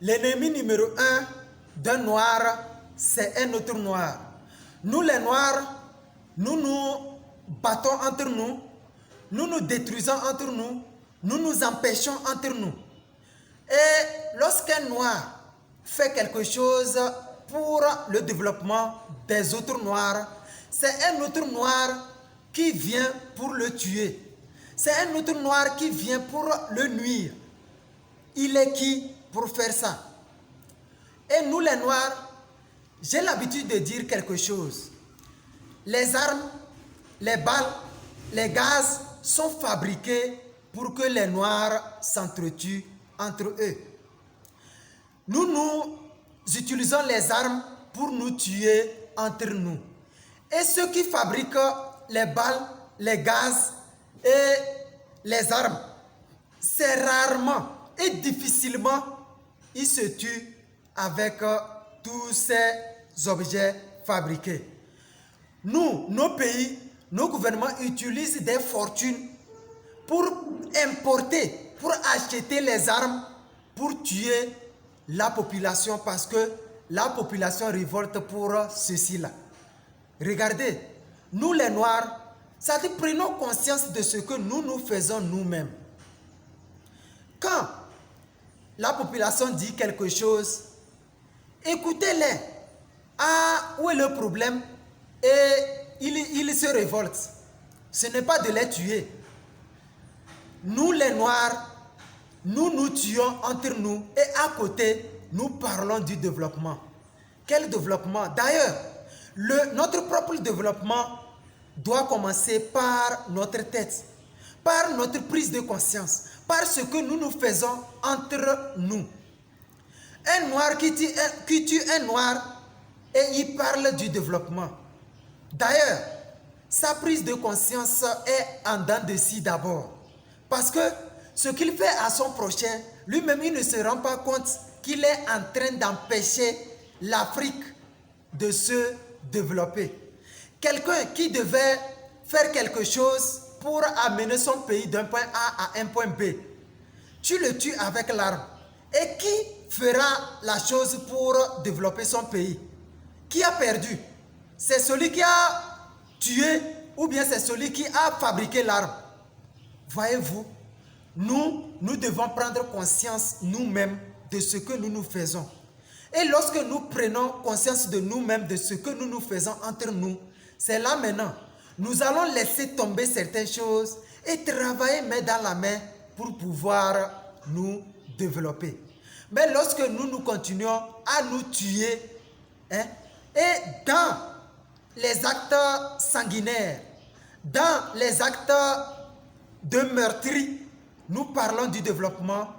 L'ennemi numéro un d'un noir, c'est un autre noir. Nous les noirs, nous nous battons entre nous, nous nous détruisons entre nous, nous nous empêchons entre nous. Et lorsqu'un noir fait quelque chose pour le développement des autres noirs, c'est un autre noir qui vient pour le tuer. C'est un autre noir qui vient pour le nuire. Il est qui pour faire ça? Et nous les noirs, j'ai l'habitude de dire quelque chose. Les armes, les balles, les gaz sont fabriqués pour que les noirs s'entretuent entre eux. Nous utilisons les armes pour nous tuer entre nous. Et ceux qui fabriquent les balles, les gaz et les armes, c'est rarement et difficilement ils se tuent avec tous ces objets fabriqués. Nous, nos pays, nos gouvernements utilisent des fortunes pour importer, pour acheter les armes, pour tuer la population parce que la population révolte pour ceci-là. Regardez, nous les Noirs, ça dit prenons conscience de ce que nous faisons nous-mêmes. Quand la population dit quelque chose, écoutez-les. Ah, où est le problème? Et ils se révoltent. Ce n'est pas de les tuer. Nous les Noirs, nous nous tuons entre nous et à côté, nous parlons du développement. Quel développement? D'ailleurs, notre propre développement doit commencer par notre tête, par notre prise de conscience, par ce que nous faisons entre nous. Un noir qui tue un noir et il parle du développement. D'ailleurs, sa prise de conscience est en dents de scie d'abord. Parce que ce qu'il fait à son prochain, lui-même il ne se rend pas compte qu'il est en train d'empêcher l'Afrique de se développer. Quelqu'un qui devait faire quelque chose pour amener son pays d'un point A à un point B, tu le tues avec l'arme. Et qui fera la chose pour développer son pays? Qui a perdu? C'est celui qui a tué ou bien c'est celui qui a fabriqué l'arme? Voyez-vous, nous devons prendre conscience nous-mêmes de ce que nous faisons. Et lorsque nous prenons conscience de nous-mêmes, de ce que nous faisons entre nous, c'est là maintenant, nous allons laisser tomber certaines choses et travailler main dans la main pour pouvoir nous développer. Mais lorsque nous continuons à nous tuer, et dans les actes sanguinaires, dans les actes de meurtrier, nous parlons du développement,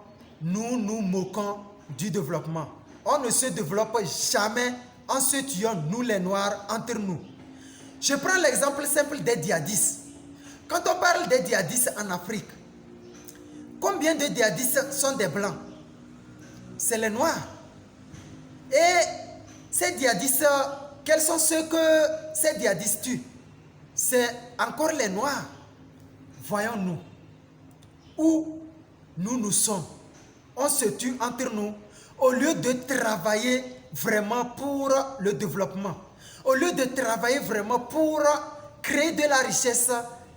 nous nous moquons du développement. On ne se développe jamais en se tuant, nous les Noirs, entre nous. Je prends l'exemple simple des djihadistes. Quand on parle des djihadistes en Afrique, combien de djihadistes sont des Blancs? C'est les Noirs. Et ces djihadistes, quels sont ceux que ces djihadistes tuent? C'est encore les Noirs. Voyons-nous où nous sommes. On se tue entre nous au lieu de travailler vraiment pour le développement. Au lieu de travailler vraiment pour créer de la richesse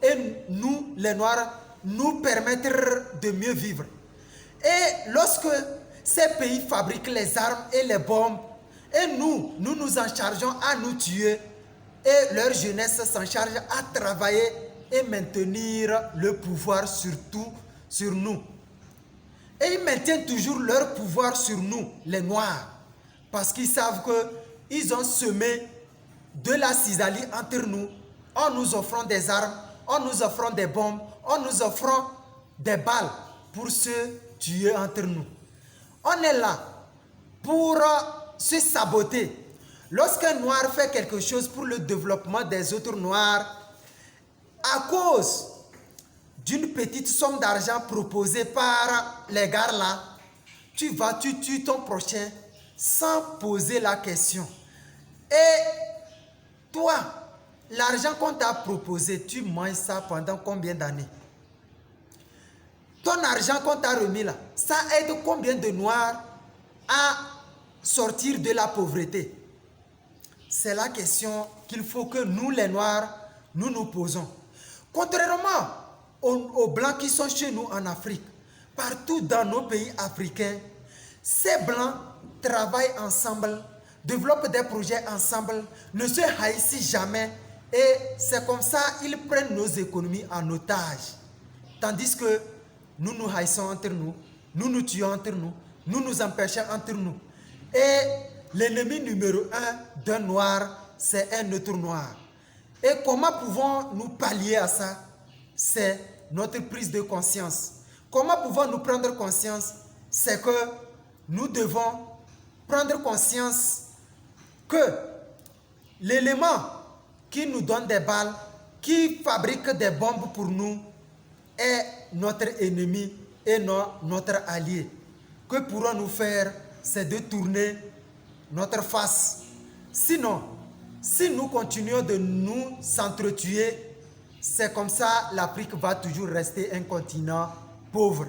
et nous, les Noirs, nous permettre de mieux vivre. Et lorsque ces pays fabriquent les armes et les bombes, et nous nous en chargeons à nous tuer, et leur jeunesse s'en charge à travailler et maintenir le pouvoir surtout sur nous. Et ils maintiennent toujours leur pouvoir sur nous, les Noirs, parce qu'ils savent qu'ils ont semé de la cisaille entre nous, en nous offrant des armes, en nous offrant des bombes, en nous offrant des balles pour se tuer entre nous. On est là pour se saboter. Lorsqu'un Noir fait quelque chose pour le développement des autres Noirs, à cause d'une petite somme d'argent proposée par les gars là, tu tues ton prochain sans poser la question. Et toi, l'argent qu'on t'a proposé, tu manges ça pendant combien d'années? Ton argent qu'on t'a remis là, ça aide combien de Noirs à sortir de la pauvreté? C'est la question qu'il faut que nous, les Noirs, nous nous posons. Contrairement aux Blancs qui sont chez nous en Afrique, partout dans nos pays africains, ces Blancs travaillent ensemble, développent des projets ensemble, ne se haïssent jamais et c'est comme ça qu'ils prennent nos économies en otage. Tandis que nous nous haïssons entre nous, nous nous tuons entre nous, nous nous empêchons entre nous. Et l'ennemi numéro un d'un noir, c'est un autre noir. Et comment pouvons-nous pallier à ça? C'est notre prise de conscience. Comment pouvons-nous prendre conscience? C'est que nous devons prendre conscience que l'élément qui nous donne des balles, qui fabrique des bombes pour nous, est notre ennemi et notre allié. Que pourrons-nous faire? C'est de tourner notre face. Sinon, si nous continuons de nous s'entretuer, c'est comme ça l'Afrique va toujours rester un continent pauvre.